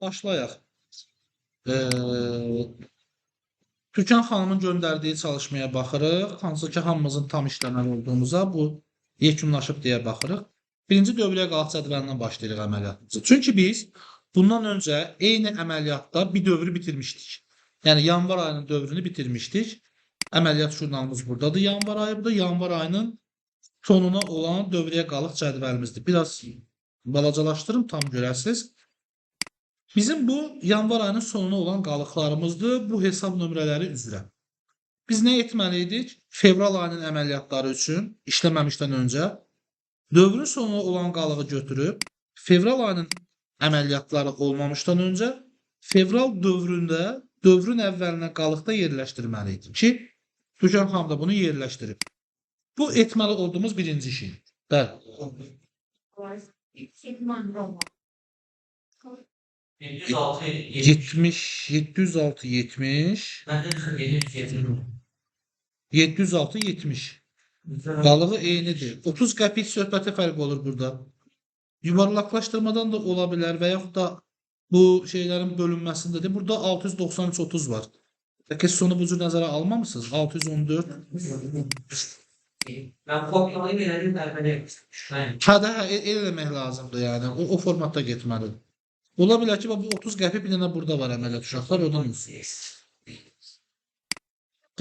Başlayaq. Türkan xanımın göndərdiyi çalışmaya baxırıq. Hansı ki, hamımızın tam işləməli olduğumuza bu yekunlaşıb deyə baxırıq. Birinci dövrəyə qalx cədvəlindən başlayırıq əməliyyatımızı. Çünki biz bundan öncə eyni əməliyyatda bir dövrü bitirmişdik. Yəni yanvar ayının dövrünü bitirmişdik. Əməliyyat jurnalımız buradadır. Yanvar ayıdır. Yanvar ayının sonuna olan dövrəyə qalx cədvəlimizdir. Biraz balacalaşdırım tam görəsiniz. Bizim bu yanvar ayının sonuna olan qalıqlarımızdır bu hesab nömrələri üzrə. Biz nə etməliydik? Fevral ayının əməliyyatları üçün işləməmişdən öncə dövrün sonuna olan qalığı götürüb fevral ayının əməliyyatları olmamışdan öncə fevral dövründə dövrün əvvəlinə qalıqda yerləşdirməliydik ki, Türkan xanım da bunu yerləşdirib. Bu etməli olduğumuz birinci şey. Bəli. 70, 706, 70, 706, 70. Qalığı eynidir. 30 qəpik söhbəti fərq olur burada. Yuvarlaqlaşdırmadan da ola bilər və yaxud da bu şeylərin bölünməsində də burada 693, 30 var. Peki sonu bu cür nəzərə almamısınız? 614. Ben kopyalayıp elədim, əvvələ Hə, eləmək lazımdır yəni. O formatda getməlidir. Ola bilər ki, bu 30 qəpik bir dənə burada var əməliyyat uşaqlar, ondan olsun.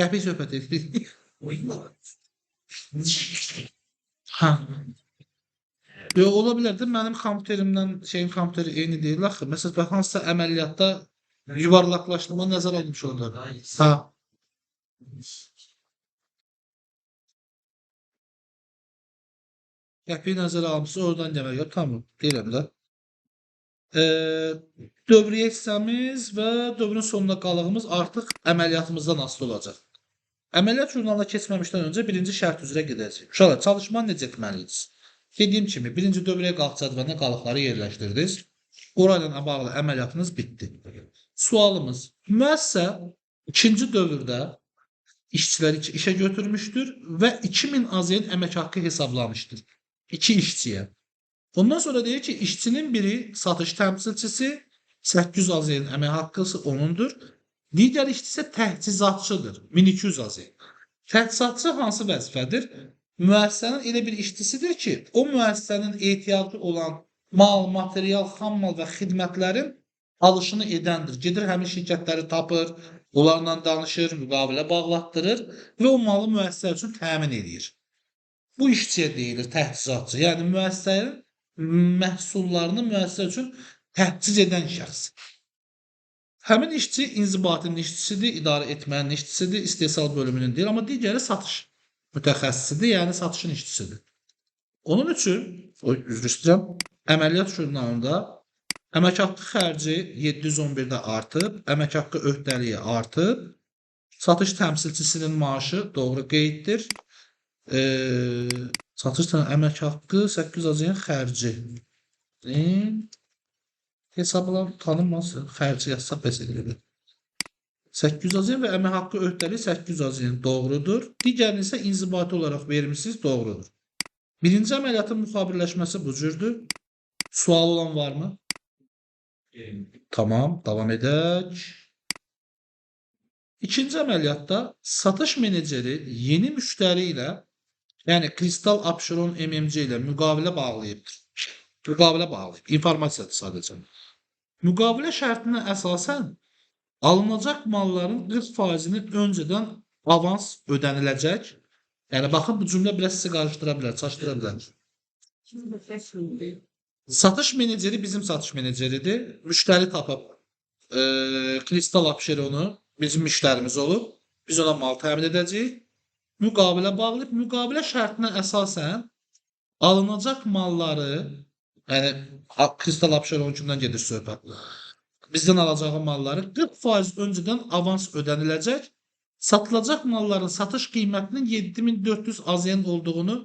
Qəpik söhbət edirik. Hə. Yo, ola bilər də mənim kompüterimdən şeyin kompüteri eyni deyil axı. Məsələn, bax hansısa əməliyyatda yuvarlaqlaşdırma nəzər alınmış olur. Hə. Qəpiyi nəzərə almışsa oradan demək. Yox, tamam, deyirəm də. Dövriyyə hissəmiz və dövrün sonuna qalığımız artıq əməliyyatımızdan asılı olacaq. Əməliyyat jurnalına keçməmişdən öncə birinci şərt üzrə gedəcəyik. Uşaqlar, çalışmanı necə etməliyiz? Dediyim kimi, birinci dövrəyə qalx cədvəlinə qalıqları yerləşdirdiniz. Orayla bağlı əməliyyatınız bitdi. Sualımız, müəssisə ikinci dövrdə işçiləri işə götürmüşdür və 2000 AZN əmək haqqı hesablamışdır. 2 işçiyə. Ondan sonra deyir ki, işçinin biri satış təmsilçisi, 800 AZN əmək haqqısı onundur. Digər işçi isə təchizatçıdır, 1200 AZN. Təchizatçı hansı vəzifədir? Müəssisənin elə bir işçisidir ki, o müəssisənin ehtiyacı olan mal, material, xam mal və xidmətlərin alışını edəndir. Gedir həmin şirkətləri tapır, onlarla danışır, müqavilə bağlatdırır və o malı müəssisə üçün təmin edir. Bu işçiyə deyilir təchizatçı. Yəni müəssisənin məhsullarını müəssisə üçün təchiz edən şəxs. Həmin işçi inzibatının işçisidir, idarə etmənin işçisidir, istehsal bölümünün deyil, amma digəri satış mütəxəssisidir, yəni satışın işçisidir. Onun üçün, üzr istəyirəm, əməliyyat jurnalında əmək haqqı xərci 711-də artıb, əmək haqqı öhdəliyi artıb, satış təmsilçisinin maaşı doğru qeyddir. Satış əmək haqqı 800 AZN xərci. Hesablar tanınmasın, xərci yazsa bəs edilir. 800 AZN və əmək haqqı öhdəliyi 800 AZN doğrudur. Digərini isə inzibati olaraq vermişsiniz, doğrudur. Birinci əməliyyatın müxabirləşməsi bu cürdür. Sual olan varmı? Tamam, davam edək. İkinci əməliyyatda satış meneceri yeni müştəri ilə, yəni Kristal Abşeron MMC ilə müqavilə bağlayıbdır. Müqavilə bağlayıb, informasiyadır sadəcə. Müqavilə şərtinə əsasən alınacaq malların 40%-ni öncədən avans ödəniləcək. Yəni, baxın, bu cümlə biraz sizi qarışdıra bilər, çaşdıra bilər. Satış meneceri bizim satış meneceridir. Müştəri tapıb Kristal Abşeronu bizim müştərimiz olub. Biz ona mal təmin edəcəyik. Müqavilə bağlayıb, müqavilə şərtinə əsasən alınacaq malları, yəni Kristal Abşeronundan gedir söhbət. Bizdən alacağı malları 40% öncədən avans ödəniləcək. Satılacaq malların satış qiymətinin 7400 AZN olduğunu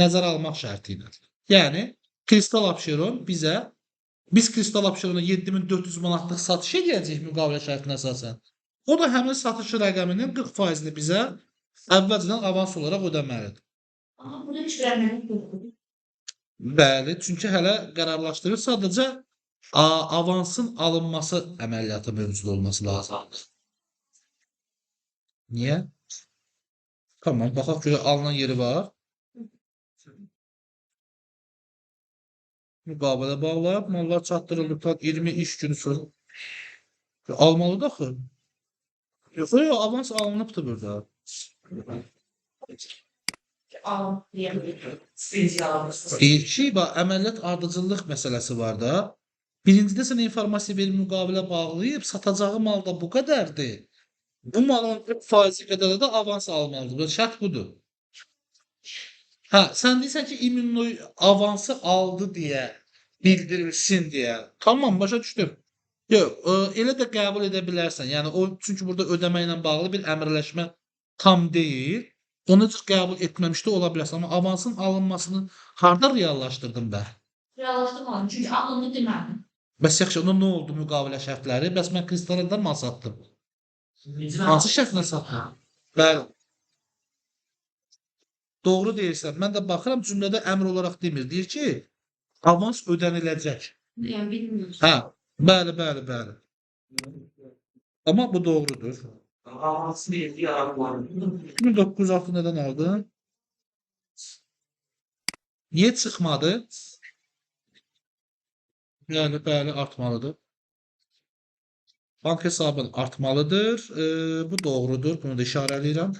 nəzərə almaq şərti ilə. Yəni, Kristal Abşeron biz Kristal Abşerona 7400 manatlıq satış edəcəyik müqavilə şərtinə əsasən. O da həmin satış rəqəminin 40%-ni bizə əvvəlcədən avans olaraq ödəməlidir. Amma bunu işləməli yoxdur. Bəli, çünki hələ qərarlaşdırır. Sadəcə Avansın alınması əməliyyatı mövcud olması lazımdır. Niyə? Tamam, baxaq görə alınan yeri var. Müqavilə bağlayıb, mallar çatdırıldıqdan 20 iş günü sonra almalıdır axı. Yox, avans alınıbdır burada. Al diyebilirim. Siz almışsınız. Deyir ki, əməliyyat ardıcıllıq məsələsi var da. Birincidə sənə informasiya verib müqavilə bağlayıb, satacağı mal da bu qədərdir. Bu malın 40% qədər də avans almalıdır. Bu şərt budur. Hə, sən deyirsən ki, İmmunnoy avansı aldı deyə bildirilsin deyə. Tamam, başa düşdüm. Yox, elə də qəbul edə bilərsən. Yəni o çünki burada ödəmə ilə bağlı bir əmrləşmə tam deyil. Onu cür qəbul etməmiş də ola bilərsən. Amma avansın alınmasını harda reallaşdırdın bə? Reallaşdırmadım çünkü alındı demədim. Bəs yaxşı, onda nə oldu müqavilə şərtləri? Bəs mən kristallardan mal satdım. Hansı şərtlə satdım? Bəli. Doğru deyirsən. Mən də baxıram cümlədə əmr olaraq demir. Deyir ki, avans ödəniləcək. Yani bilmiyoruz. Hə, bəli. Amma bu doğrudur. Avansını yedi yaranlar. 2906 nədən aldın? Niyə çıxmadı? Bəli, artmalıdır. Bank hesabın artmalıdır. Bu doğrudur. Bunu da işarələyirəm.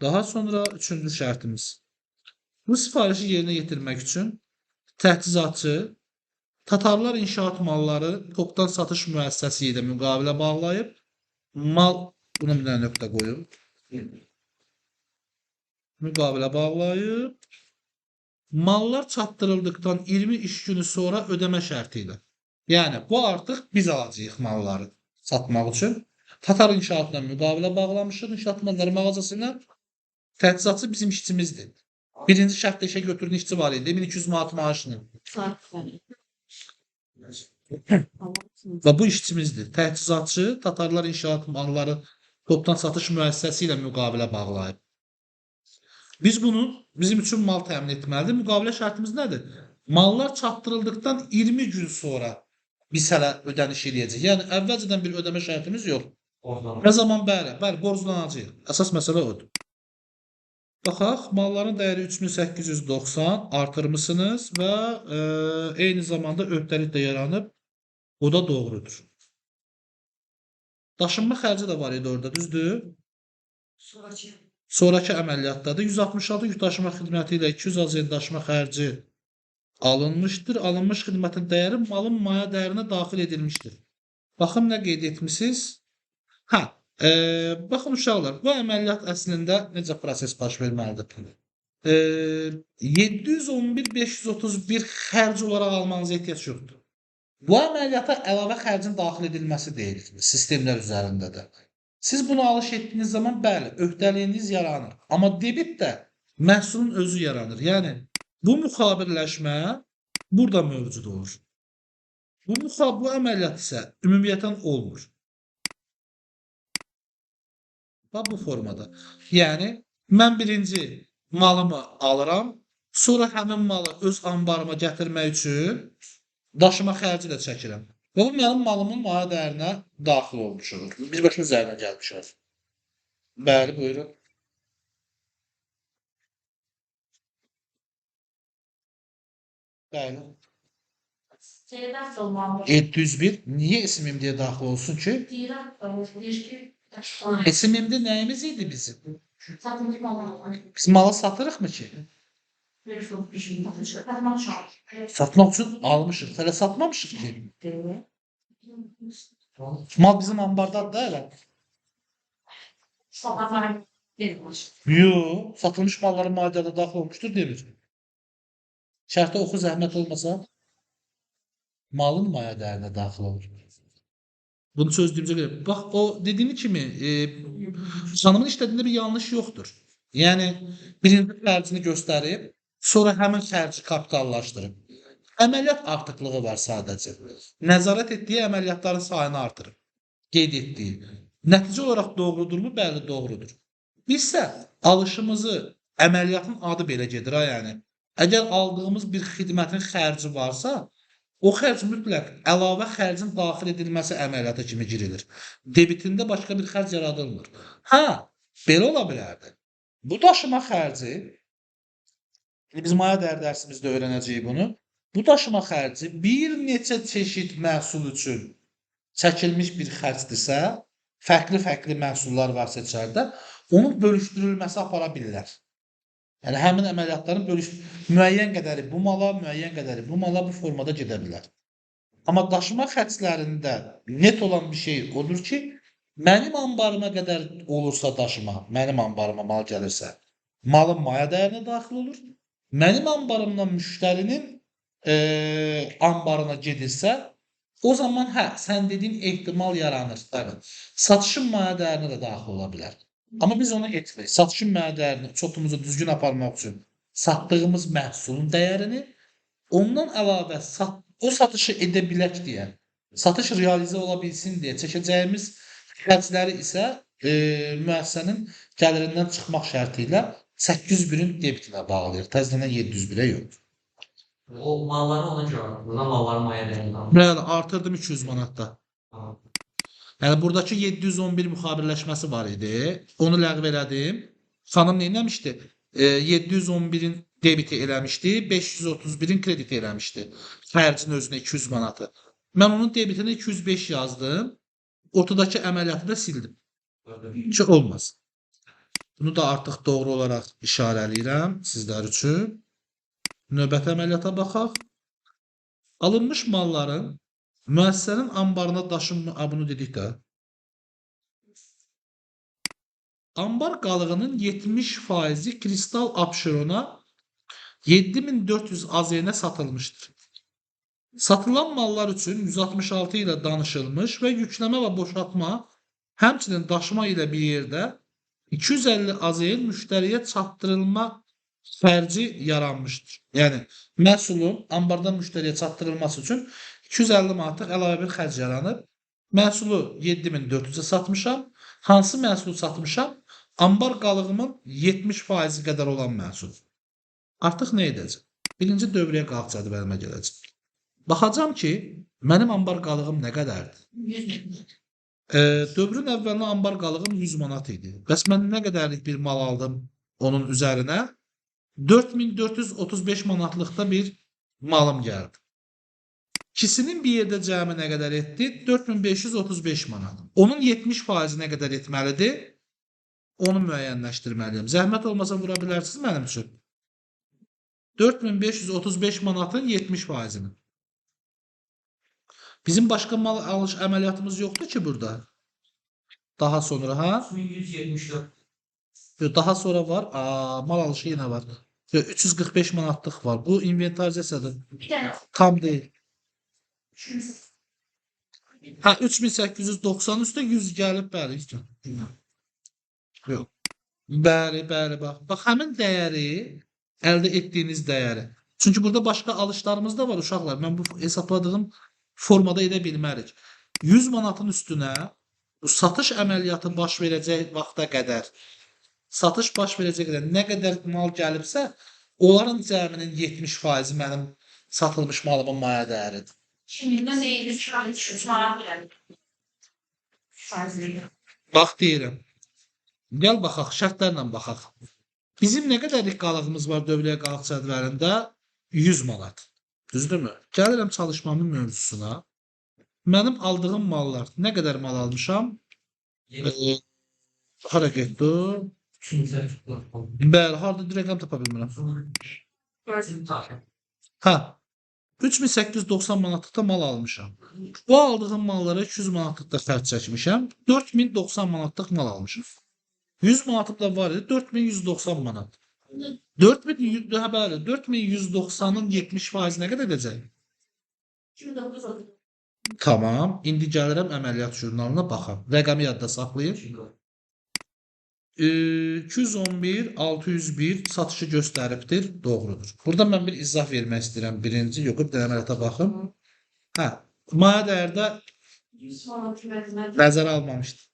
Daha sonra üçüncü şərtimiz. Bu sifarişi yerinə yetirmək üçün təchizatçı Tatarlar inşaat malları topdan satış müəssisəsi ilə müqavilə bağlayıb buna bir dənə nöqtə qoyum. Müqavilə bağlayıb mallar çatdırıldıqdan 20 iş günü sonra ödəmə şərti ilə. Yəni bu artıq biz alacağıq malları satmaq üçün. Tatar inşaatla müqavilə bağlamışıq inşaat malları mağazası ilə. Təchizatçı bizim işçimizdir. Birinci şərtdə işə götürən işçi var idi. 1200 manat maaşını. Və bu işçimizdir. Təchizatçı Tatarlar inşaat malları topdan satış müəssisəsi ilə müqavilə bağlayıb. Biz bunu bizim üçün mal təmin etməlidir. Müqavilə şərtimiz nədir? Mallar çatdırıldıqdan 20 gün sonra biz hələ ödəniş eləyəcəyik. Yəni əvvəlcədən bir ödəmə şərtimiz yox. Nə zaman bəli, borclanacağıq. Əsas məsələ odur. Baxaq, malların dəyəri 3890 artırmışsınız və eyni zamanda öhdəlik də yaranıb. O da doğrudur. Daşınma xərci də var idi orada, düzdür? Sonraki əməliyyatdadır. 166 yük daşıma xidməti ilə 200 AZN daşıma xərci alınmışdır. Alınmış xidmətin dəyəri malın maya dəyərinə daxil edilmişdir. Baxın, nə qeyd etmişsiniz? Hə, baxın uşaqlar, bu əməliyyat əslində necə proses baş verməlidir? 711-531 xərc olaraq almanıza ehtiyac yoxdur. Bu əməliyyata əlavə xərcin daxil edilməsi deyil sistemlər üzərində də. Siz bunu alış etdiyiniz zaman bəli, öhdəliyiniz yaranır. Amma debit də məhsulun özü yaranır. Yəni bu müxabirləşmə burada mövcud olur. Bu əməliyyat isə ümumiyyətən olmur. Və bu formada. Yəni mən birinci malımı alıram, sonra həmin malı öz anbarıma gətirmək üçün daşıma xərci də çəkirəm. Və bu mənim malımın maya dəyərinə daxil olmuş olur. Biz başın üzərinə gəlmişik. Bəli, buyurun. Bəli. 701 niyə isimim deyə daxil olsun ki? İsimimdə nəyimiz idi bizim? Biz malı satırıq mı ki? Satmaq üçün almışıq. Hələ satmamışıq ki. Mal bizim ambardadır da hələ. Yox, satılmış malların maddədə daxil olmuşdur demir. Şərtdə oxu zəhmət olmasa malın maya dəyərinə daxil olur. Bunu çözdüyümüzə görə. Bax, o dediyim kimi xanımın işlədiyində bir yanlış yoxdur. Yəni birinci xərcini göstərib, sonra həmin xərci kapitallaşdırıb. Əməliyyat artıqlığı var sadəcə. Nəzarət etdiyi əməliyyatların sayını artırıb. Qeyd etdiyi. Nəticə olaraq doğrudurmu? Bəli, doğrudur. Bizsə alışımızı əməliyyatın adı belə gedir, yəni. Əgər aldığımız bir xidmətin xərci varsa, o xərc mütləq əlavə xərcin daxil edilməsi əməliyyata kimi girilir. Debitində başqa bir xərc yaradılmır. Hə, belə ola bilərdi. Bu daşıma xərci, biz maya dəyər dərsimizdə öyrənəcəyik bunu. Bu daşıma xərci bir neçə çeşid məhsul üçün çəkilmiş bir xərcdirsə, fərqli-fərqli məhsullar varsa içəridə, onun bölüşdürülməsi apara bilirlər. Yəni həmin əməliyyatların müəyyən qədəri bu mala, müəyyən qədəri bu mala bu formada gedə bilər. Amma daşıma xərclərində net olan bir şey odur ki, mənim anbarıma qədər olursa daşıma, mənim anbarıma mal gəlirsə, malın maya dəyərinə daxil olur. Mənim anbarımdan müştərinin anbarına gedirsə, o zaman hə, sən dediyin ehtimal yaranır. Satışın maya dəyərinə də daxil ola bilər. Amma biz onu etmirik. Satışın maya dəyərini çotumuzu düzgün aparmaq üçün satdığımız məhsulun dəyərini, ondan əlavə o satışı edə bilək deyə, satış realizə ola bilsin deyə çəkəcəyimiz xərcləri isə müəssisənin gəlirindən çıxmaq şərti ilə 801-in debitinə bağlayır. Təzədən 701-ə yox. O malları ona görə alır. Burada malları maya dəyərindən. Bəli, artırdım 200 manatda. Yəni buradakı 711 müxabirləşməsi var idi. Onu ləğv elədim. Xanım nə etmişdi? 711-in debiti eləmişdi, 531-in krediti eləmişdi. Xərcin özünə 200 manatı. Mən onun debitini 205 yazdım. Ortadakı əməliyyatı da sildim. Ki olmaz. Bunu da artıq doğru olaraq işarələyirəm sizlər üçün. Növbəti əməliyyata baxaq. Alınmış malların müəssisənin anbarına daşınma, bunu dedik də. Anbar qalığının 70% kristal abşerona 7400 AZN satılmışdır. Satılan mallar üçün 166 ilə danışılmış və yükləmə və boşaltma, həmçinin daşıma ilə bir yerdə 250 AZN müştəriyə çatdırılma xərci yaranmışdır. Yəni, məhsulun anbardan müştəriyə çatdırılması üçün 250 manatlıq əlavə bir xərc yaranıb. Məhsulu 7400-ə satmışam. Hansı məhsulu satmışam? Anbar qalığımın 70% qədər olan məhsul. Artıq nə edəcəm? Birinci dövrəyə qalıq cədvəlimə gələcəm. Baxacam ki, mənim anbar qalığım nə qədərdir? 100 min. Dövrün əvvəlinə anbar qalığım 100 manat idi. Bəs mən nə qədərlik bir mal aldım onun üzərinə? 4435 manatlıqda bir malım gəldi. İkisinin bir yerdə cəmi nə qədər etdi? 4535 manat. Onun 70% nə qədər etməlidir? Onu müəyyənləşdirməliyim. Zəhmət olmasa vura bilərsiniz mənim üçün. 4535 manatın 70%-ni. Bizim başqa mal alış əməliyyatımız yoxdur ki burada. Daha sonra, ha? 3174. Yox, daha sonra var. Mal alışı yenə var. Yox, 345 manatlıq var. Bu inventarizasiyadır. Bir dənə. Tam deyil. 200. Hə, 3890 üstə 100 gəlib, bəli. Yox. Bəli, bax. Bax, həmin dəyəri, əldə etdiyiniz dəyəri. Çünki burada başqa alışlarımız da var, uşaqlar. Mən bu hesabladığım formada edə bilmərik. 100 manatın üstünə bu satış əməliyyatı baş verəcək vaxta qədər, satış baş verəcək qədər nə qədər mal gəlibsə, onların cəminin 70% mənim satılmış malımın maya dəyəridir. Şimdi neydi? Şu an 300 manat geldi. Fazlıydı. Bax deyirəm. Gəl baxaq, şərtlərlə baxaq. Bizim nə qədərlik qalığımız var dövrəyə qalıq cədvəlində? 100 manat. Düzdürmü? Gəlirəm çalışmamın mövzusuna. Mənim aldığım mallar, nə qədər mal almışam? Hara getdi? Bəli, harada rəqəm tapa bilmirəm. Hə, 3890 manatlıqda mal almışam. Bu aldığım mallara 200 manatlıqda xərc çəkmişəm. 4090 manatlıq mal almışam. 100 manatım da var idi, 4190 manat. 4190-ın 70% nə qədər edəcək? 29 oldu. Tamam, indi gəlirəm əməliyyat jurnalına baxam. Rəqəmi yadda saxlayın. 211, 601 satışı göstəribdir, doğrudur. Burada mən bir izah vermək istəyirəm. Birinci, yox, bir dənə əməliyyata baxım. Hə, maya dəyərdə 100 manat vermedi. nəzərə almamışdım.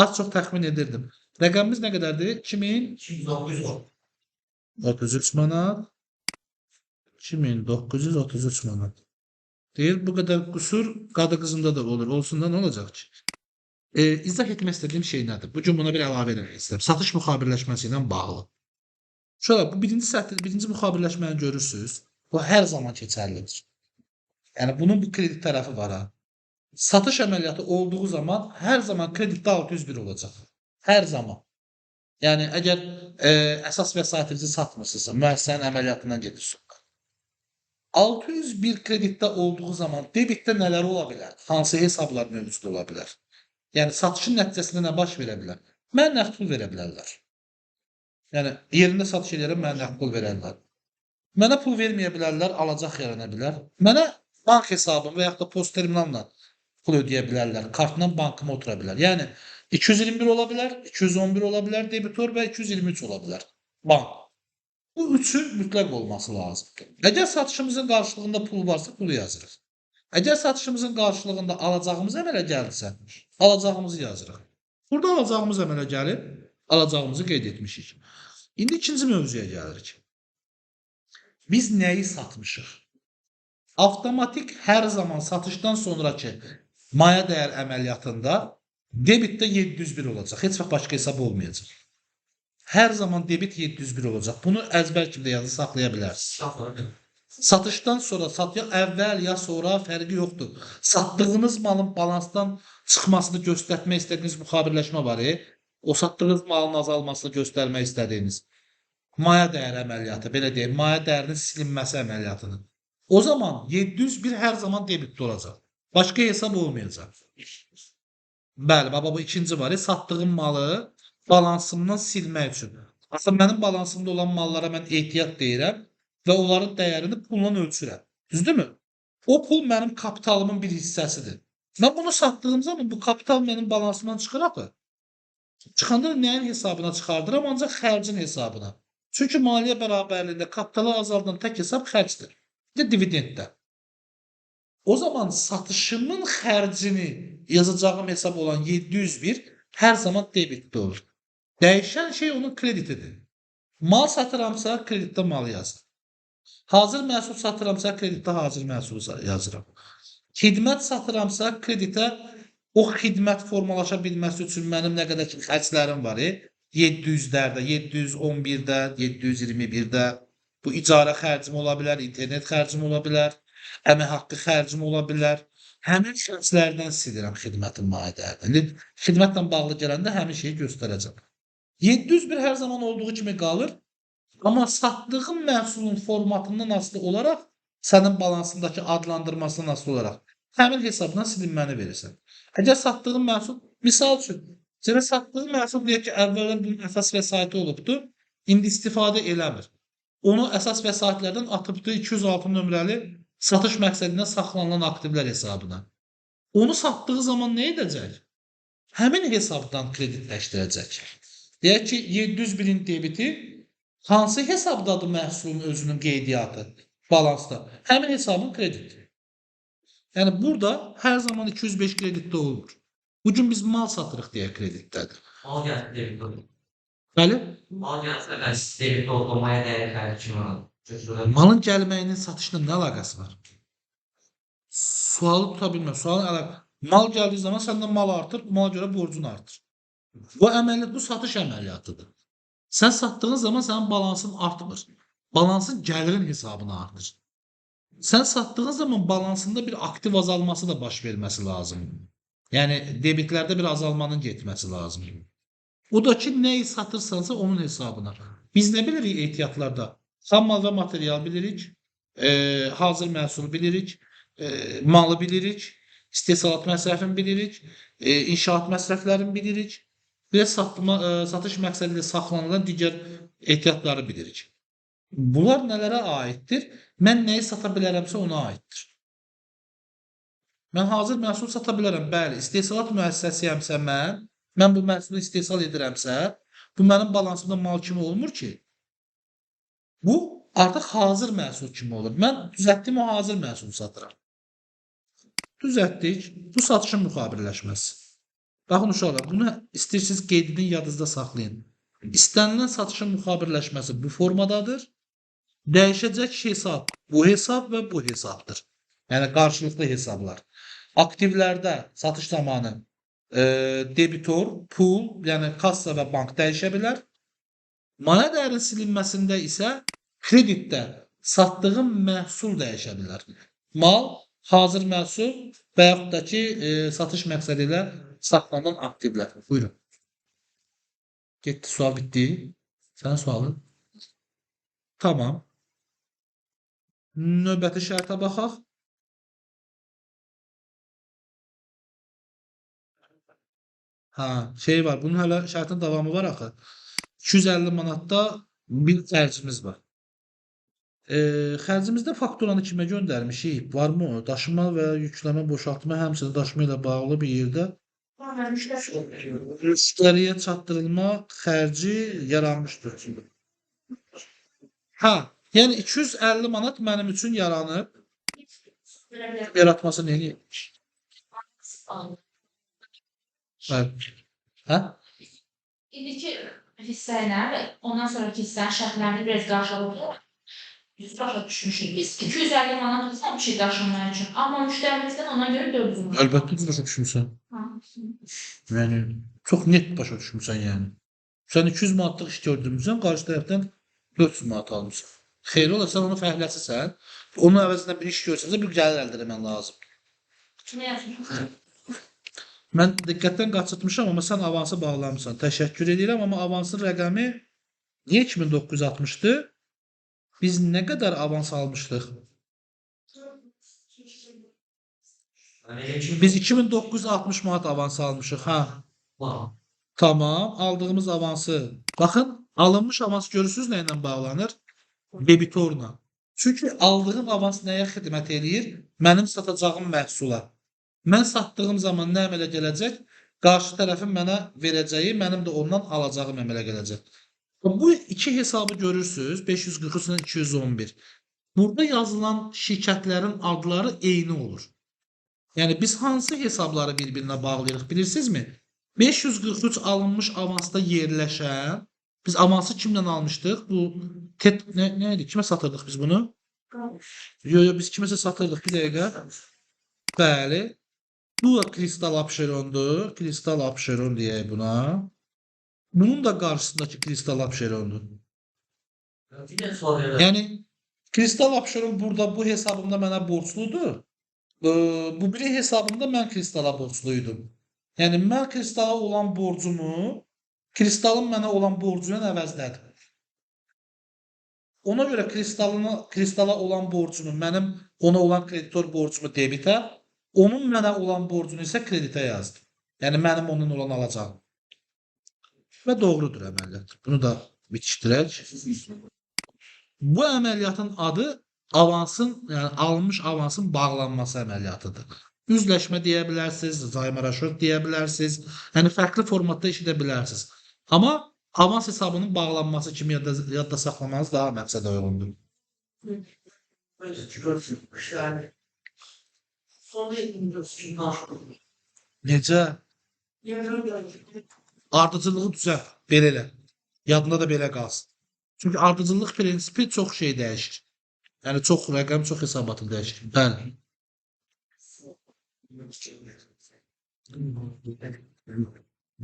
Az çox təxmin edirdim. Rəqəmimiz nə qədərdir? 2900 oldu. 33 manat. 2933 manat. Deyir, bu qədər qüsur qadı qızında da olur. Olsun da nə olacaq ki? İzah etmək istədiyim şey nədir? Bu gün buna bir əlavə etmək istəyirəm. Satış müxabirləşməsi ilə bağlı. Şöyle bu birinci sətir, birinci müxabirləşməni görürsünüz. Bu hər zaman keçərlidir. Yəni bunun bir kredit tərəfi var ha. Satış əməliyyatı olduğu zaman hər zaman kreditdə 601 olacaq. Hər zaman. Yəni əgər əsas vəsaitinizi satmırsınızsa, müəssisənin əməliyyatından gedirsiniz. 601 kreditdə olduğu zaman debitdə nələr ola bilər? Hansı hesablar mövcud ola bilər? Yəni satışın nəticəsində nə baş verə bilər? Mənə nağd pul verə bilərlər. Yəni yerində satış edirəm, mənə nağd pul verərlər. Mənə pul verməyə bilərlər, alacaq yarana bilər. Mənə bank hesabım və yaxud da post terminalla pul ödəyə bilərlər. Kartla bankıma otura bilər. Yəni 221 ola bilər, 211 ola bilər debitor və 223 ola bilər bank. Bu üçü mütləq olması lazımdır. Əgər satışımızın qarşılığında pul varsa pulu yazırıq. Əgər satışımızın qarşılığında alacağımız əmələ gəlirsə, alacağımızı yazırıq. Burada alacağımız əmələ gəlib, alacağımızı qeyd etmişik. İndi ikinci mövzuya gəlirik. Biz nəyi satmışıq? Avtomatik hər zaman satışdan sonraki maya dəyər əməliyyatında debitdə 701 olacaq. Heç vaxt başqa hesab olmayacaq. Hər zaman debit 701 olacaq. Bunu əzbər kimdə yazı saxlaya bilərsiniz. Satışdan sonra, ya əvvəl ya sonra fərqi yoxdur. Satdığınız malın balansdan çıxmasını göstərmək istədiyiniz müxabirləşmə var. O satdığınız malın azalmasını göstərmək istədiyiniz maya dəyər əməliyyatı, belə deyək, maya dəyərinin silinməsi əməliyyatını. O zaman 701 hər zaman debitdə olacaq. Başqa hesab olmayacaq. Bəli, baba bu ikinci var. Satdığım malı balansımdan silmək üçün. Aslında mənim balansımda olan mallara mən ehtiyat deyirəm və onların dəyərini pulla ölçürəm. Düzdürmü? O pul mənim kapitalımın bir hissəsidir. Mən bunu satdığım zaman bu kapital mənim balansımdan çıxır axı. Çıxanda nəyin hesabına çıxardıram? Ancaq xərcin hesabına. Çünki maliyyə bərabərliyində kapitalı azaldan tək hesab xərcdir. Bir də dividenddə. O zaman satışımın xərcini yazacağım hesab olan 701 hər zaman debitdə olur. Dəyişən şey onun kreditidir. Mal satıramsa kreditdə malı yazıram. Hazır məhsul satıramsa kreditdə hazır məhsulu yazıram. Xidmət satıramsa kreditə o xidmət formalaşa bilməsi üçün mənim nə qədər ki xərclərim var. 700-lərdə, 711-də, 721-də bu icarə xərcim ola bilər, internet xərcim ola bilər, əmək haqqı xərcim ola bilər. Həmin xərclərdən silirəm xidmətin maya dəyərini. Xidmətlə bağlı gələndə həmin şeyi göstərəcəm. 701 hər zaman olduğu kimi qalır. Amma satdığın məhsulun formatından asılı olaraq, sənin balansındakı adlandırmasından asılı olaraq həmin hesabdan silinməni verirsən. Əgər satdığın məhsul, misal üçün, sənə satdığın məhsul deyək ki, əvvəldən bunun əsas vəsaiti olubdur, indi istifadə eləmir. Onu əsas vəsaitlərdən atıbdır 206 nömrəli satış məqsədindən saxlanılan aktivlər hesabına. Onu satdığı zaman nə edəcək? Həmin hesabdan kreditləşdirəcək. Deyək ki, 701-in debiti hansı hesabdadır məhsulun özünün qeydiyyatı, balansda? Həmin hesabın krediti. Yəni burada hər zaman 205 kreditdə olmur. Bugün biz mal satırıq deyə kreditdədir. Mal gəlsə debit olur. Bəli? Mal gəlsə debit olmaya dəyər xərcim var. Malın gəlməyinin satışla nə əlaqəsi var? Sualı tuta bilmir. Sualın əlaqəsi. Mal gəldiyi zaman səndən mal artır, mala görə borcun artır. Bu əməliyyat, bu satış əməliyyatıdır. Sən satdığın zaman sənin balansın artmır. Balansın gəlirin hesabına artır. Sən satdığın zaman balansında bir aktiv azalması da baş verməsi lazımdır. Yəni debitlərdə bir azalmanın getməsi lazımdır. O da ki, nəyi satırsansa onun hesabına. Biz nə bilirik ehtiyatlarda? Xam mal və material bilirik, hazır məhsulu bilirik, malı bilirik, istehsalat məsrəfini bilirik, inşaat məsrəflərini bilirik və satış məqsədi ilə saxlanılan digər ehtiyatları bilirik. Bunlar nələrə aiddir? Mən nəyi sata bilərəmsə ona aiddir. Mən hazır məhsul sata bilərəm, bəli. İstehsalat müəssisəsiyəmsə mən bu məhsulu istehsal edirəmsə, bu mənim balansımda mal kimi olmur ki. Bu artıq hazır məhsul kimi olur. Mən düzəltdiyim o hazır məhsulu satıram. Düzəltdik. Bu satışın müxabirləşməsi. Baxın uşaqlar, bunu istəyirsiniz qeydini yadınızda saxlayın. İstənilən satışın müxabirləşməsi bu formadadır. Dəyişəcək hesab bu hesab və bu hesabdır. Yəni qarşılıqlı hesablar. Aktivlərdə satış zamanı debitor, pul, yəni kassa və bank dəyişə bilər. Maya dəyərinin silinməsində isə kreditdə satdığım məhsul dəyişə bilər. Mal, hazır məhsul və yaxud da ki, satış məqsədi ilə saxlanan aktivlər. Buyurun. Getdi, sual bitdi. Sənin sualın? Tamam. Növbəti şərtə baxaq. Şey var. Bunun hələ şərtin davamı var axı. 250 manatda bir xərcimiz var. Xərcimizdə fakturanı kimə göndərmişik? Varmı o? Daşıma və yükləmə, boşaltma, həmçinin daşıma ilə bağlı bir yerdə müştəriyə çatdırılma xərci yaranmışdır. Yəni 250 manat mənim üçün yaranıb. Yaratması nəyə? Hə? İndiki hissə ilə və ondan sonraki hissənin şərtlərini biraz qarşılayırıq. Biz başa düşmüşük biz. 250 manat bizdən bir şey daşınmaya üçün. Amma müştərimizdən ona görə 400 manat. Əlbəttə ki, başa düşmüsən. Yəni çox net başa düşmüsən yəni. Sən 200 manatlıq iş gördürmüsən, qarşı tərəfdən 400 manat almısan. Xeyri ola, sən onu fəhləsisən. Onun əvəzində bir iş görsənsə, bir gəlir əldə etmən lazım. Nə yazmışam? Mən diqqətdən qaçırtmışam, amma sən avansı bağlamısan. Təşəkkür edirəm, amma avansın rəqəmi niyə 2960-dır? Biz nə qədər avans almışdıq? Biz 2960 manat avans almışıq, Tamam, aldığımız avansı. Baxın, alınmış avans görürsünüz nə ilə bağlanır? Debitorla. Çünki aldığım avans nəyə xidmət eləyir? Mənim satacağım məhsula. Mən satdığım zaman nə əmələ gələcək? Qarşı tərəfin mənə verəcəyi, mənim də ondan alacağım əmələ gələcək. Bu iki hesabı görürsünüz. 543 ilə 211. Burada yazılan şirkətlərin adları eyni olur. Yəni biz hansı hesabları bir-birinə bağlayırıq bilirsinizmi? 543 alınmış avansda yerləşən, biz avansı kimlə almışdıq? Bu nə idi? Kimə satırdıq biz bunu? Yo, biz kiməsə satırdıq bir dəqiqə. Bəli. Bu da kristal apşerondur. Kristal apşeron deyək buna. Bunun da qarşısındakı kristal apşerondur. Yəni kristal apşeron burada bu hesabımda mənə borcludur. Bu biri hesabımda mən kristala borcluydum. Yəni mən kristala olan borcumu kristalın mənə olan borcu ilə əvəzlədim. Ona görə kristala olan borcunu, mənim ona olan kreditor borcumu debitə, onun mənə olan borcunu isə kreditə yazdım. Yəni mənim onun olan alacağım. Və doğrudur əməliyyat. Bunu da bitişdirək. Bu əməliyyatın adı avansın, yəni alınmış avansın bağlanması əməliyyatıdır. Üzləşmə deyə bilərsiniz, zaymaraşot deyə bilərsiniz. Yəni fərqli formatda işlədə bilərsiniz. Amma avans hesabının bağlanması kimi yadda saxlamanız daha məqsədə uyğundur. Necə? Ardıcılığı düzəlt, belə elə. Yadında da belə qalsın. Çünki ardıcıllıq prinsipi çox şey dəyişir. Yəni çox rəqəm, çox hesabatı dəyişir. Bəli.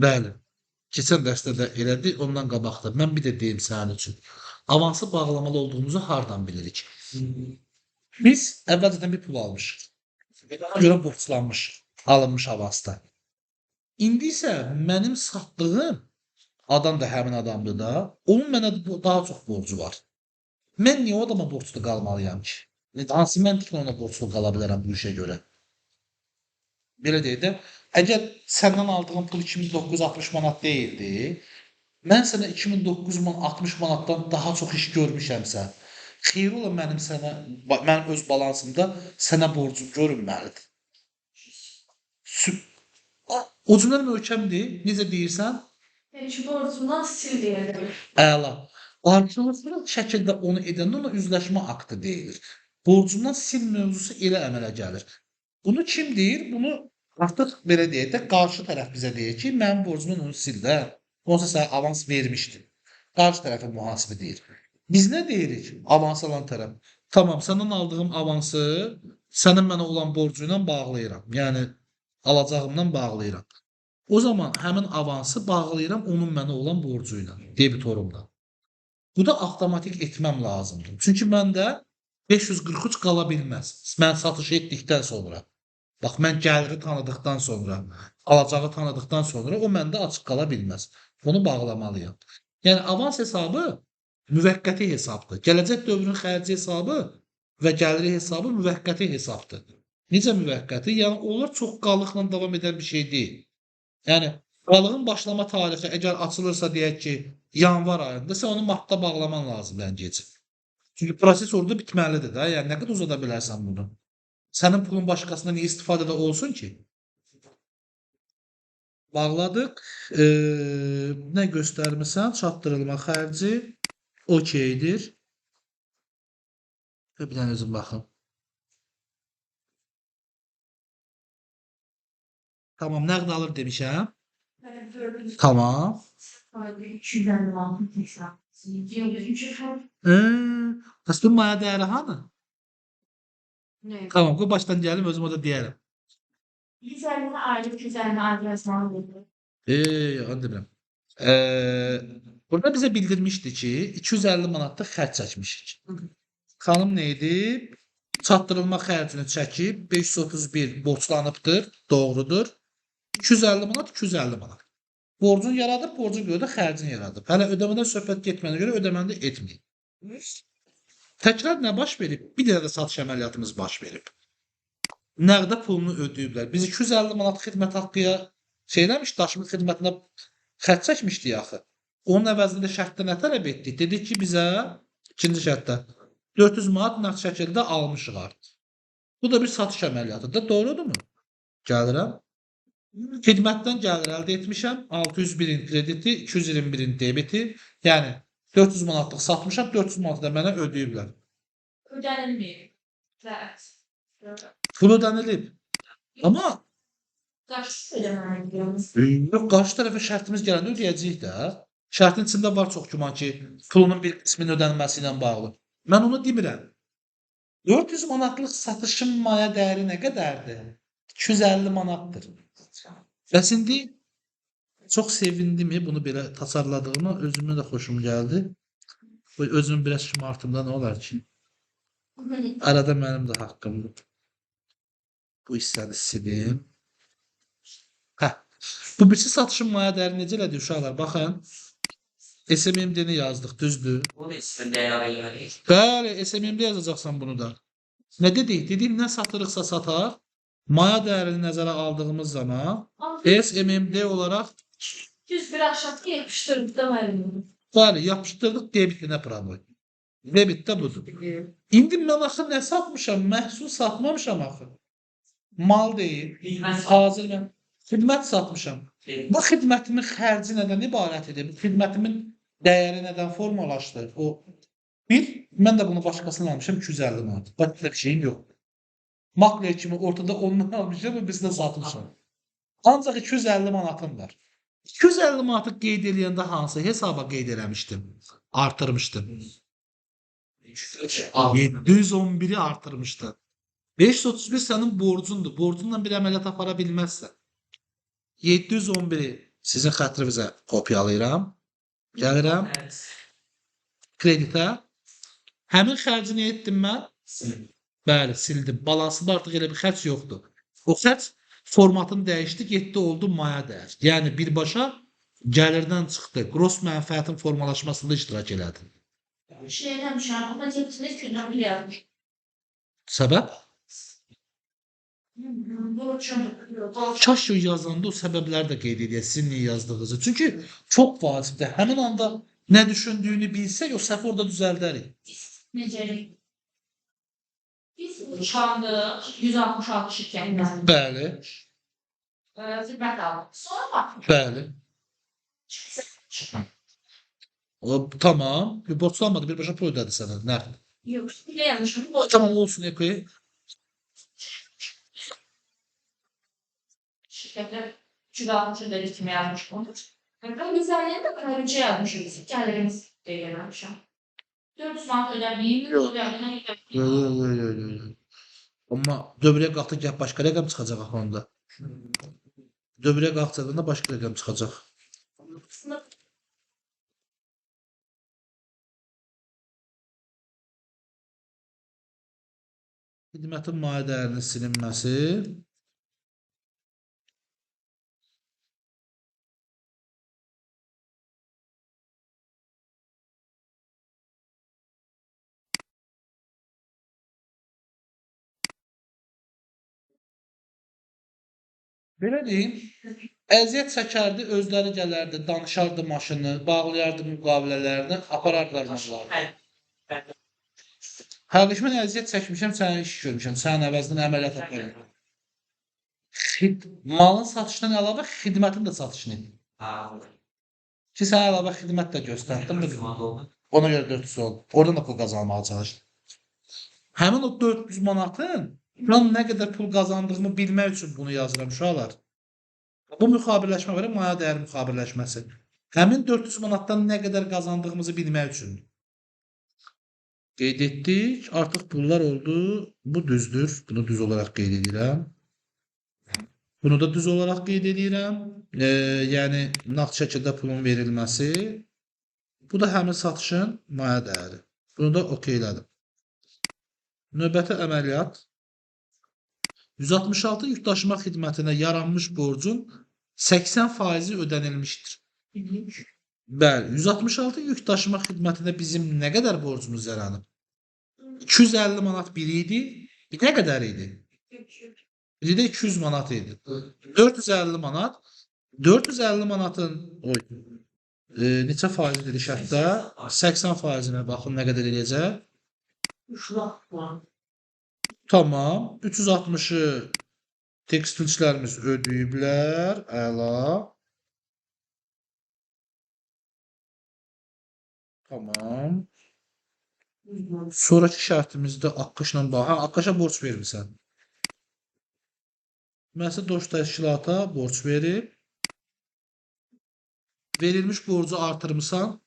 Bəli. Keçən dərsdə də elədi, ondan qabaqda. Mən bir də deyim sənin üçün. Avansı bağlamalı olduğumuzu hardan bilirik? Biz əvvəlcədən bir pul almışıq. Ona görə borclanmışıq. Alınmış avansda. İndi isə mənim satdığım adam da həmin adamdır da, onun mənə daha çox borcu var. Mən niyə o adama borclu qalmalıyam ki? Hansı məntiqlə ona borclu qala bilərəm bu işə görə? Belə deyək də, əgər səndən aldığım pul 2960 manat deyildi, mən sənə 2960 manatdan daha çox iş görmüşəmsə, xeyir ola mənim öz balansımda sənə borcum görünməlidir. O cümlə möhkəmdir. Necə deyirsən? Şu borcundan sil deyirəm. Əla. Ardıcılıqlı şəkildə onu edəndə ona üzləşmə aktı deyilir. Borcundan sil mövzusu elə əmələ gəlir. Bunu kim deyir? Bunu artıq belə deyək də, qarşı tərəf bizə deyir ki, mənim borcumdan onu sil də. Onsa sənə avans vermişdim. Qarşı tərəfə mühasibə deyir. Biz nə deyirik? Avans alan tərəf. Tamam, səndən aldığım avansı sənin mənə olan borcu ilə bağlayıram. Yəni alacağımdan bağlayıram. O zaman həmin avansı bağlayıram onun mənə olan borcu ilə, debitorumla. Bu da avtomatik etməm lazımdır. Çünki məndə 543 qala bilməz. Mən satış etdikdən sonra. Bax, mən gəliri tanıdıqdan sonra, alacağı tanıdıqdan sonra o məndə açıq qala bilməz. Onu bağlamalıyam. Yəni avans hesabı müvəqqəti hesabdır. Gələcək dövrün xərci hesabı və gəliri hesabı müvəqqəti hesabdır. Necə müvəqqəti? Yəni onlar çox qalıqla davam edən bir şey deyil. Yəni balığın başlama tarixi əgər açılırsa deyək ki, yanvar ayında sən onu martda bağlaman lazımdır ən gecə. Çünki proses orada bitməlidir də. Yəni nə qədər uzada bilərsən bunu? Sənin pulun başqasına niyə istifadədə olsun ki? Bağladıq. Nə göstərmisən? Çatdırılma xərci okeydir. Bir dənə özüm baxım. Tamam, nəqd alır demişəm. Tamam. Bəs maya dəyəri hanı? Tamam, qoy başdan gəlim, özüm o da deyərəm. 150 aylık 250 aylık yazmalıdır. Onu demirəm. Burada bizə bildirmişdi ki, 250 manatlıq xərc çəkmişik. Xanım nə edib? Çatdırılma xərcini çəkib, 531 borclanıbdır, doğrudur. 250 manat, 250 manat. Borcun yaradıb, borcun görə də xərcini yaradıb. Hələ ödəmədən söhbət getməyənə görə ödəməni də etməyib. Təkrar nə baş verib? Bir dənə də satış əməliyyatımız baş verib. Nəqdə pulunu ödəyiblər. Biz 250 manat xidmət haqqıya eləmiş, daşımız xidmətinə xərc çəkmişdik axı. Onun əvəzində şərtdə nə tələb etdik? Dedik ki, bizə ikinci şərtdə 400 manat nəqd şəkildə almışıq artıq. Bu da bir satış əməliyyatıdır. Doğrudurmu? Gəlirəm. Xidmətdən gəlir əldə etmişəm. 601-in krediti, 221-in debiti. Yəni 400 manatlıq satmışam, 400 manatı da mənə ödəyiblər. Ödənilməyib. Evet. Pul ödənilib. Amma Qarşı ödəməli diyoruz. yox, qarşı tərəfə şərtimiz gələndə ödəyəcəyik də. Şərtin içində var çox güman ki, pulunun bir qisminin ödənilməsi ilə bağlı. Mən onu demirəm. 400 manatlıq satışın maya dəyəri nə qədərdir? 250 manatdır. Bəs indi çox sevindim bunu belə tasarladığıma, özümə də xoşum gəldi. Özümü biraz şımartımda nə olar ki? Arada mənim də haqqımdır. Bu hissəni silim. Hə. Bu birisi satışın maya dəyəri necə elədi uşaqlar? Baxın. SMMD-ni yazdıq, düzdür? Bu da isim değerli. Bəli, SMMD yazacaqsan bunu da. Nə dedik? Dedik, nə satırıqsa satar. Maya dəyərini nəzərə aldığımız zaman SMMD olaraq 101 aşağı yapıştırıp da verilmedi. bəli, yapışdırdıq debitinə problem. Debit də budur. İndi mən axı nə satmışam? Məhsul satmamışam axı. Mal deyil. Hazır mən xidmət satmışam. Bu xidmətimin xərci nədən ibarət edir? Bu xidmətimin dəyəri nədən formalaşdı? Mən də bunu başqasından almışam 250 manat. Başqa bir şeyim yox. Makler kimi ortada ondan almışam və birisində satmışam. Ancaq 250 manatım var. 250 manatı qeyd eləyəndə hansı hesaba qeyd eləmişdim? Artırmışdım. 711'i artırmışdı. 531 sənin borcundur. Borcunla bir əməliyyat apara bilməzsən. 711'i sizin xətrinizə kopyalayıram. Gəlirəm. Kreditə. Həmin xərcini etdim mən. Bəli, sildim. Balansında artıq elə bir xərc yoxdur. O xərc formatını dəyişdi, getdi oldu maya dəyər. Yəni birbaşa gəlirdən çıxdı. Gross mənfəətin formalaşmasında iştirak elədi. Şeyden şu an ama cebisinde külden bile yazmış. Səbəb? Borçum. Kaş o yazanda o səbəbləri də qeyd edək, sizin niyə yazdığınızı. Çünki çox vacibdir. Həmin anda nə düşündüyünü bilsək, o səhv orada düzəldərik. Necəlik? Biz uçanda 166 şirketinden Bəli, hizmet aldık. Sonra bak. bəli. Tamam. Bir borçlanmadı, birbaşa pul ödədi sənə. Nəqd. Yok, bir de yanlışım bu. Tamam olsun Eko'ya. Şirketler 360 deli kimi yazmış bunu. Ben güzelliğine de kraliçe yazmışım. Gelirimiz diye yazmışım. 400 manat ödəməyim, Yox. ödəməyim. Yo. Amma dövrəyə qalxdı gəl başqa rəqəm çıxacaq axı onda. Dövrəyə qalxacaqda başqa rəqəm çıxacaq. Xidmətin maliyyə dəyərinin silinməsi. Belə deyim, əziyyət çəkərdi, özləri gələrdi, danışardı maşını, bağlayardı müqavilələrini, aparardılar malları. Qardaş, mən əziyyət çəkmişəm, sənin iş görmüşəm, sənin əvəzindən əməliyyat aparıram. Malın satışından əlavə xidmətin də satışını. Ki, sənə əlavə xidmət də göstərdim. Ona görə 400 oldu. Oradan da pul qazanmağa çalışdım. Həmin o 400 manatın mən nə qədər pul qazandığımı bilmək üçün bunu yazıram uşaqlar. Bu müxabirləşmə var, maliyyə dəyəri müxabirləşməsi. Həmin 400 manatdan nə qədər qazandığımızı bilmək üçün. Qeyd etdik. Artıq pullar oldu. Bu düzdür. Bunu düz olaraq qeyd edirəm. Bunu da düz olaraq qeyd edirəm. Yəni, nağd şəkildə pulun verilməsi. Bu da həmin satışın maliyyə dəyəri. Bunu da okeylədim. Növbəti əməliyyat. 166 yükdaşıma xidmətinə yaranmış borcun 80% ödənilmişdir. Bəli, 166 yükdaşıma xidmətinə bizim nə qədər borcumuz yaranıb? 250 manat biri idi. Bir nə qədər idi? Biri də 200 manat idi. 450 manat. 450 manatın neçə faiz dedi şərtdə? 80%-nə baxın nə qədər eləyəcək? Tamam. 360-ı tekstilçilərimiz ödəyiblər. Əla. Tamam. Sonraki şərtimizdə Akkaşla bax. Akkaşa borc vermirsən. Məsəl dost təşkilata borc verib. Verilmiş borcu artırmısan.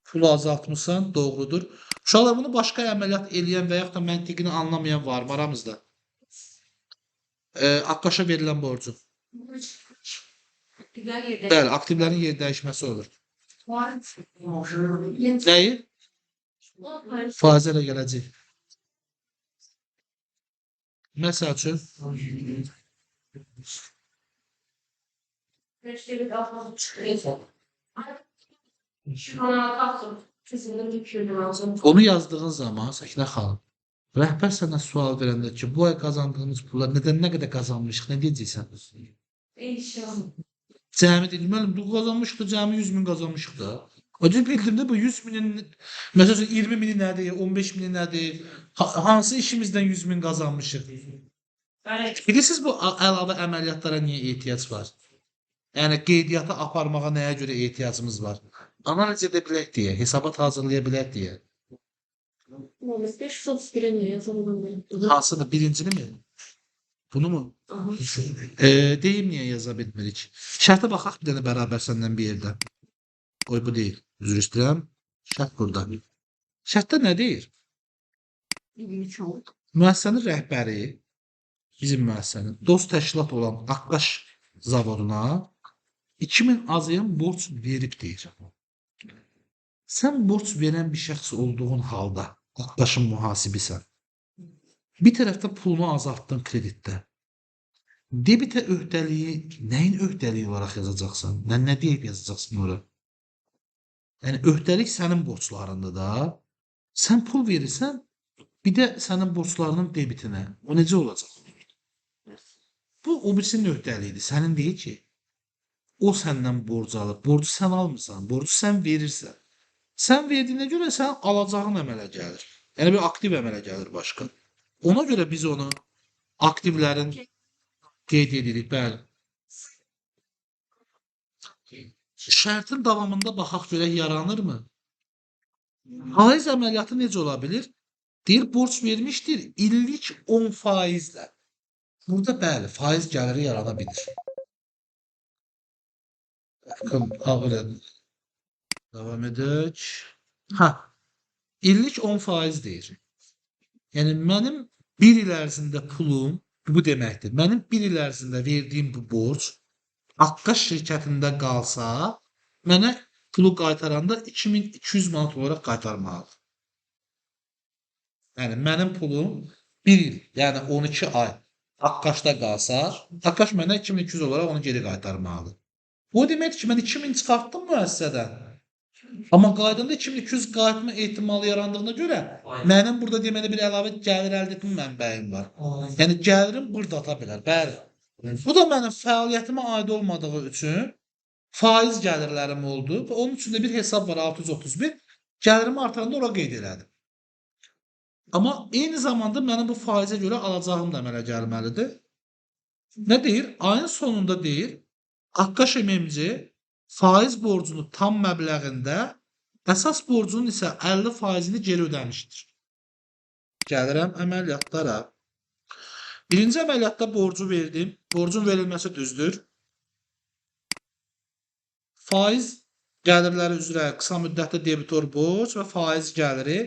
Pulu azaltmısan. Doğrudur. Uşaqlar bunu başqa əməliyyat eləyən və yaxud da məntiqini anlamayan var mı aramızda? Akkaşa verilən borcu. Bəli, aktivlərin yer dəyişməsi olur. Nəyi? Faizə ilə gələcək. Məsəl üçün. Onu yazdığın zaman Səkinə xanım, rəhbər sənə sual verəndə ki, bu ay qazandığımız pullar nədən nə qədər qazanmışıq, nə deyəcəksən? Cəmi dedim, müəllim, bu qazanmışıq da, cəmi 100.000 qazanmışıq da. Acı bildirdi bu 100.000-in, məsələn 20.000-i nədir, 15.000-i nədir, hansı işimizdən 100.000 qazanmışıq? Bilirsiniz bu əlavə əməliyyatlara niyə ehtiyac var? Yəni qeydiyyatı aparmağa nəyə görə ehtiyacımız var? Analiz edə bilək deyə, hesabat hazırlaya bilək deyə. Hansıdır, birincini mi? Bunu mu? Deyim niyə yaza bilmirik. Şərtə baxaq bir dənə bərabər səndən bir yerdə. Oy bu deyil, üzr istəyirəm. Şərt burada. Şərtdə nə deyir? Müəssisənin rəhbəri, bizim müəssisənin dost təşkilat olan Akkaş zavoduna 2000 azayın borc verib deyir. Sən borc verən bir şəxs olduğun halda Akkaşın mühasibisən. Bir tərəfdə pulunu azaltdın kreditdə. Debitə öhdəliyi, nəyin öhdəliyi olaraq yazacaqsan? Nə deyib yazacaqsın ora? Yəni, öhdəlik sənin borclarında da. Sən pul verirsən, bir də sənin borclarının debitinə. O necə olacaq? Bu, o birisinin öhdəliyidir. Sənin deyil ki, o səndən borc alır. Borcu sən almırsan, borcu sən verirsən. Sən verdiyinə görə sən alacağın əmələ gəlir. Yəni, bir aktiv əmələ gəlir başqa. Ona görə biz onu aktivlərin qeyd edirik, bəli. Şərtin davamında baxaq görək yaranırmı? Faiz əməliyyatı necə ola bilir? Deyir, borc vermişdir illik 10%-lə. Burada bəli, faiz gəliri yarana bilir. Ağır edin. Devam edək. illik 10% deyir. Yəni mənim 1 il ərzində pulum bu deməkdir. Mənim 1 il ərzində verdiyim bu borc Akkaş şirkətində qalsa, mənə pulu qaytaranda 2200 manat olaraq qaytarmalıdır. Yəni mənim pulum 1 il, yəni 12 ay Akkaşda qalsa, Akkaş mənə 2200 olaraq onu geri qaytarmalıdır. Bu deməkdir ki, mən 2000 çıxartdım müəssisədən. Amma qaydanda 2200 qayıtma ehtimalı yarandığına görə mənim burada deməli bir əlavə gəlir əldə etmə mənbəyim var. Yəni gəlirim burada ata bilər. Bəli. Bu da mənim fəaliyyətimə aid olmadığı üçün faiz gəlirlərim oldu və onun üçün də bir hesab var 631. Gəlirimi artıranda ora qeyd elədim. Amma eyni zamanda mənim bu faizə görə alacağım da əmələ gəlməlidir. Nə deyir? Ayın sonunda deyir, Akkaş MMC faiz borcunu tam məbləğində, əsas borcunun isə 50%-ni geri ödəmişdir. Gəlirəm əməliyyatlara. Birinci əməliyyatda borcu verdim. Borcun verilməsi düzdür. Faiz gəlirləri üzrə qısa müddətli debitor borc və faiz gəliri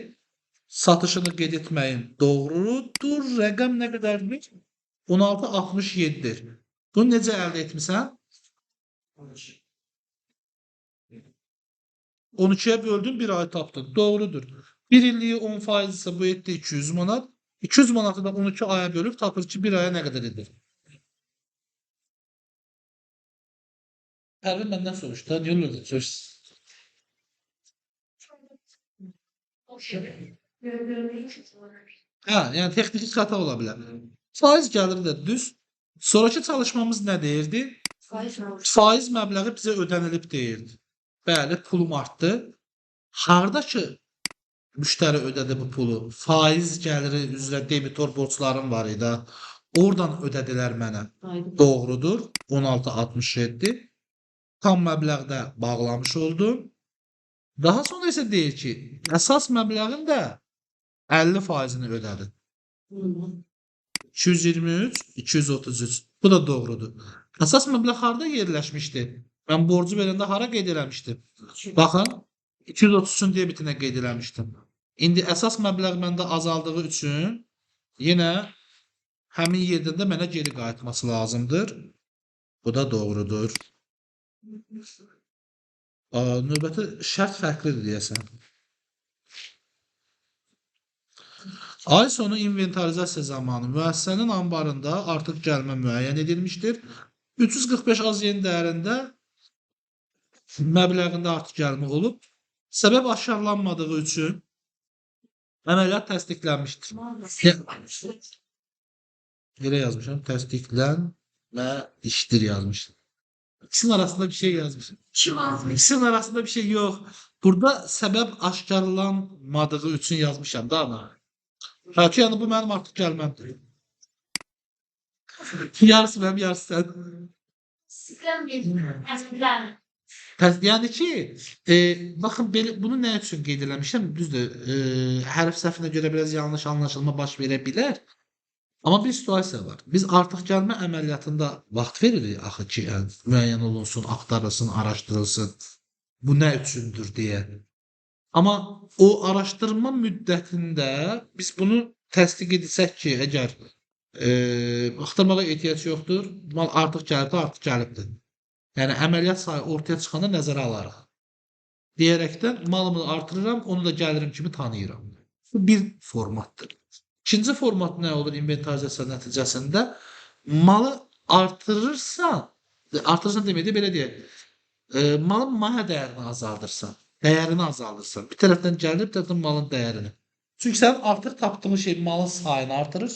satışını qeyd etməyin doğrudur. Rəqəm nə qədərdir? 16.67-dir. Bunu necə əldə etmisən? 12'ye böldün, bir ay tapdın. Doğrudur. Bir illiyi 10% ise bu etti 200 manat. 200 manatı da 12 aya bölüp tapır ki bir aya ne kadar edir? Pervin benden soruştu. Niye öyle soruştu? Ha, yani teknik hata olabilir. Faiz gəliri də düz. Sonraki çalışmamız nə deyirdi? Faiz məbləği bizə ödənilib deyirdi. Bəli, pulum artdı. Harda ki müştəri ödədi bu pulu? Faiz gəliri üzrə debitor borclarım var idi. Oradan ödədilər mənə. Doğrudur. 16.67. Tam məbləğdə bağlamış oldum. Daha sonra isə deyir ki, əsas məbləğin də 50%-ni ödədi. 223, 233. Bu da doğrudur. Əsas məbləğ harda yerləşmişdi? Mən borcu verəndə hara qeyd eləmişdim? Baxın, 233-ün debitinə qeyd eləmişdim. İndi əsas məbləğ məndə azaldığı üçün yenə həmin yerdən də mənə geri qayıtması lazımdır. Bu da doğrudur. Növbəti şərt fərqlidir deyəsən. Ay sonu inventarizasiya zamanı müəssisənin anbarında artıq gəlmə müəyyən edilmişdir. 345 az yeni dəyərində məbləğində artıq gəlmə olub. Səbəb aşkarlanmadığı üçün əməliyyat təsdiqlənmişdir. Elə yazmışam, təsdiqlənməmişdir yazmışım. İkisinin arasında bir şey yazmışım. İkisinin arasında bir şey yok. Burada səbəb aşkarlanmadığı üçün yazmışam da ama. Ki yani bu mənim artıq gəlməmdir. Yarısı mənim, yarısı sən. Yəni ki, baxın bunu nə üçün qeyd eləmişəm? Düzdür, hərf səhvinə görə biraz yanlış anlaşılma baş verə bilər. Amma bir situasiya var. Biz artıq gəlmə əməliyyatında vaxt veririk axı ki, yəni, müəyyən olunsun, axtarılsın, araşdırılsın. Bu nə üçündür deyə. Amma o araşdırma müddətində biz bunu təsdiq etsək ki, əgər axtarmağa ehtiyac yoxdur, mal artıq gəlibdir, artıq gəlibdir. Yəni əməliyyat sayı ortaya çıxanda nəzərə alarıq. Deyərəkdən malımı artırıram, onu da gəlirim kimi tanıyıram. Bu bir formatdır. İkinci format nə olur inventarizasiya nəticəsində? Malı artırırsan deməkdir, belə deyək, malın maya dəyərini azaldırsan, dəyərini azaldırsan. Bir tərəfdən gəlir, bir tərəfdən malın dəyərini. Çünki sən artıq tapdığın şey malın sayını artırır.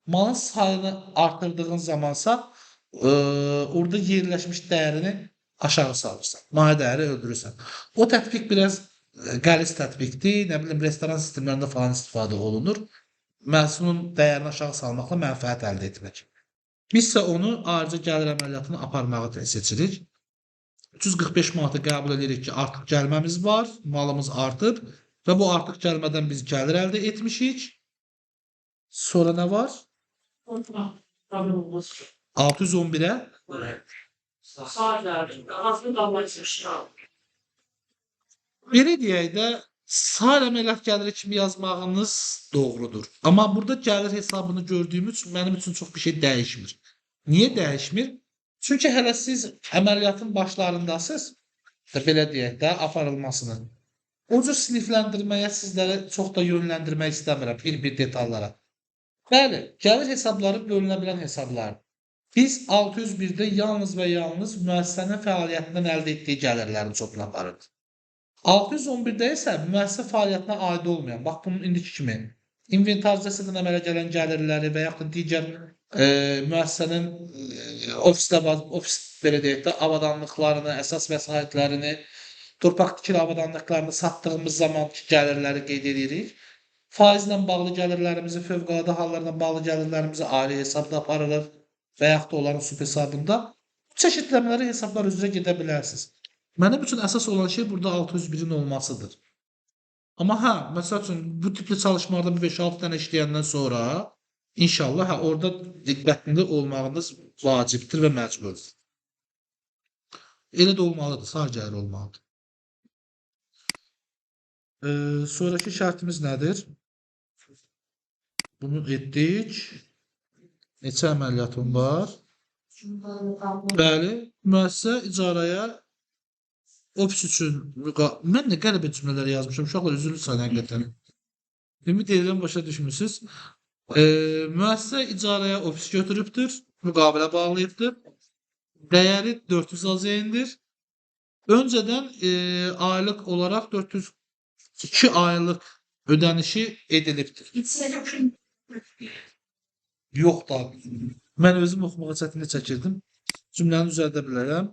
Malın sayını artırdığın zamansa orada yerləşmiş dəyərini aşağı salırsan. Maya dəyəri öldürürsən. O tətbiq biraz qəliz tətbiqdir. Nə bilim, restoran sistemlərində falan istifadə olunur. Məhsulun dəyərini aşağı salmaqla mənfəət əldə etmək. Biz isə onu ayrıca gəlir əməliyyatını aparmağı seçirik. 345 manatı qəbul edirik ki, artıq gəlməmiz var, malımız artıb və bu artıq gəlmədən biz gəlir əldə etmişik. Sonra nə var? 611'e belə deyək də Sar əməliyyat gəliri kimi yazmağınız doğrudur. Amma burada gəlir hesabını gördüyümüz üçün mənim üçün çox bir şey dəyişmir. Niyə dəyişmir? Çünki hələ siz əməliyyatın başlarındasınız. Belə deyək də, aparılmasını. O cür sinifləndirməyə sizləri çox da yönləndirmək istəmirəm bir detallara. Bəli, gəlir hesabları bölünə bilən hesablardır. Biz 601-də yalnız və yalnız müəssisənin fəaliyyətindən əldə etdiyi gəlirlərin çoxunu aparırıq. 611-də isə müəssisə fəaliyyətinə aid olmayan, bax bunun indiki kimi inventarizasiyadan əmələ gələn gəlirləri və yaxud da digər müəssisənin ofis belə deyək də avadanlıqlarını, əsas vəsaitlərini, torpaq tikili avadanlıqlarını satdığımız zamanki gəlirləri qeyd edirik. Faizlə bağlı gəlirlərimizi, fövqəladə hallarla bağlı gəlirlərimizi ayrı hesabda aparırıq və yaxud da onların sub hesabında. Bu çeşidləmələri hesablar üzrə gedə bilərsiniz. Mənim üçün əsas olan şey burada 601-in olmasıdır. Amma hə, məsəl üçün bu tipli çalışmalarda 5-6 dənə işləyəndən sonra inşallah orada diqqətli olmağınız vacibdir və məcburdur. Elə də olmalıdır, sağ gəlir olmalıdır. Sonraki şərtimiz nədir? Bunu etdik. Neçə əməliyyatım var? Bəli, müəssisə icarəyə ofis üçün mən də qəribə cümlələr yazmışam. Uşaqlar üzülür sənə həqiqətən. Ümid edirəm başa düşmüsünüz. Müəssisə icarəyə ofis götürübdür, müqavilə bağlayıbdır. Dəyəri 400 AZN-dir. Öncədən aylıq olaraq 402 aylıq ödənişi edilibdir. Yox da. Mən özüm oxumağa çətinlik çəkirdim. Cümləni düzəldə bilərəm.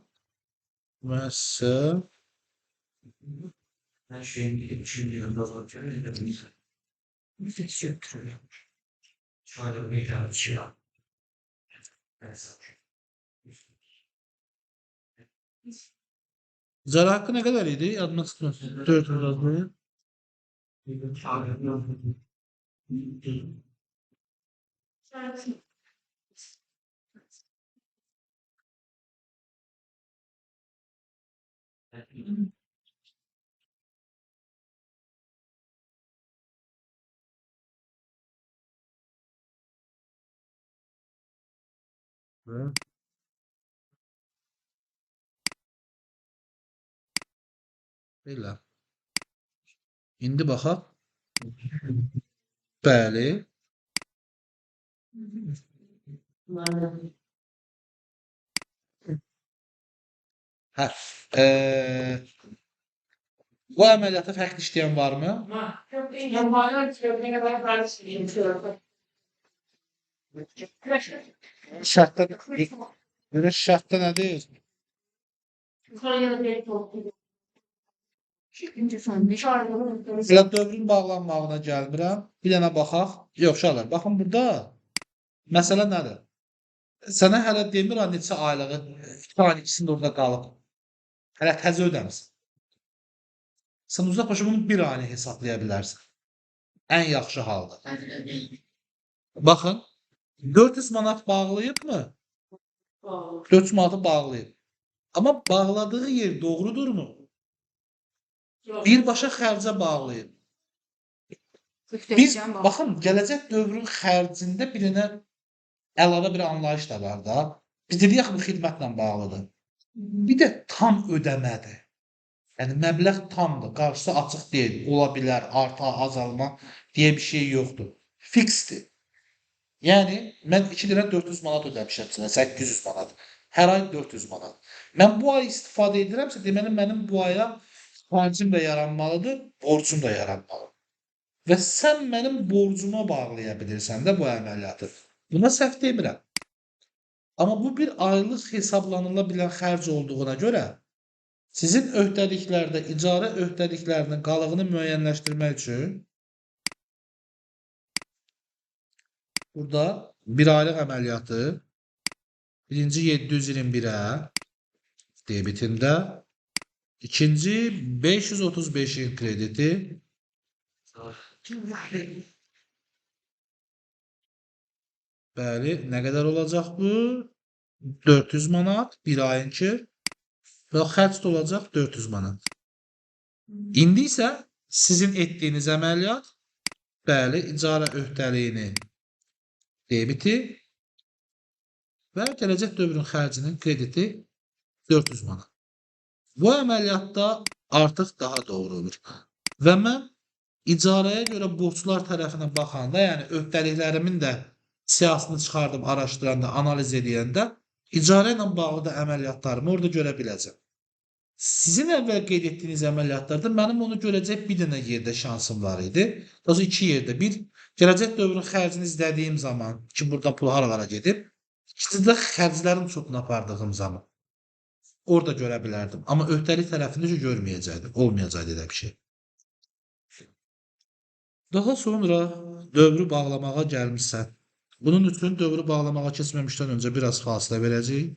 Müəssisə Her şeyin üçüncü yılda olacağını da bilirsin. Nefes götürüyor. Şöyle bir tane şey yap. İcara hakkı nə qədər idi? Yadına tutmasın. 400 AZN. Belə. İndi baxaq. Bəli. Hə. Bu əməliyyata fərqli işləyən varmı? Şərtdə nədir? Elə dövrün bağlanmağına gəlmirəm. Bir dənə baxaq. Yox, uşaqlar, baxın burada məsələ nədir? Sənə hələ demirəm neçə aylığı, 2 ayın ikisində orada qalıb. Hələ təzə ödəmisən. Sən uzaq başa bunu bir ayını hesablaya bilərsən. Ən yaxşı halda. Baxın, 400 manat bağlayıb mı? 400 manatı bağlayıb. Amma bağladığı yer doğrudurmu? Birbaşa xərcə bağlayıb. Biz, baxın, gələcək dövrün xərcində birinə əlavə bir anlayış da var da. Biz dedik ki, bu xidmətlə bağlıdır. Bir də tam ödəmədir. Yəni, məbləğ tamdır, qarşısı açıq deyil, ola bilər, arta, azalma deyə bir şey yoxdur. Fiksdir. Yəni, mən 2 lirə 400 manat ödəmişəm, 800 manat. Hər ay 400 manat. Mən bu ay istifadə edirəmsə, deməli, mənim bu aya xərcim də yaranmalıdır, borcum da yaranmalıdır. Və sən mənim borcuma bağlaya bilirsən də bu əməliyyatı. Buna səhv demirəm. Amma bu bir aylıq hesablanıla bilən xərc olduğuna görə sizin öhdəliklərdə icarə öhdəliklərinin qalığını müəyyənləşdirmək üçün burada bir aylıq əməliyyatı birinci 721-ə debitində, ikinci 535-in krediti, bəli, nə qədər olacaq bu? 400 manat, bir ayınki və xərc də olacaq 400 manat. İndi isə sizin etdiyiniz əməliyyat, bəli, icarə öhdəliyinin debiti və gələcək dövrün xərcinin krediti 400 manat. Bu əməliyyatda artıq daha doğru olur. Və mən icarəyə görə borclar tərəfinə baxanda, yəni öhdəliklərimin də siyasətini çıxardım, araşdıranda, analiz edəndə icarə ilə bağlı da əməliyyatlarımı orada görə biləcəm. Sizin əvvəl qeyd etdiyiniz əməliyyatlarda mənim onu görəcək bir dənə yerdə şansım var idi. Daha doğrusu iki yerdə. Bir, gələcək dövrün xərcini izlədiyim zaman ki, burada pul haralara gedib. İkincisi də xərclərin çoxunu apardığım zaman. Orada görə bilərdim. Amma öhdəlik tərəfində heç görməyəcəkdim. Olmayacaqdı elə bir şey. Daha sonra dövrü bağlamağa gəlmişsən. Bunun üçün dövrü bağlamağa keçməmişdən öncə biraz fasilə verəcəyik.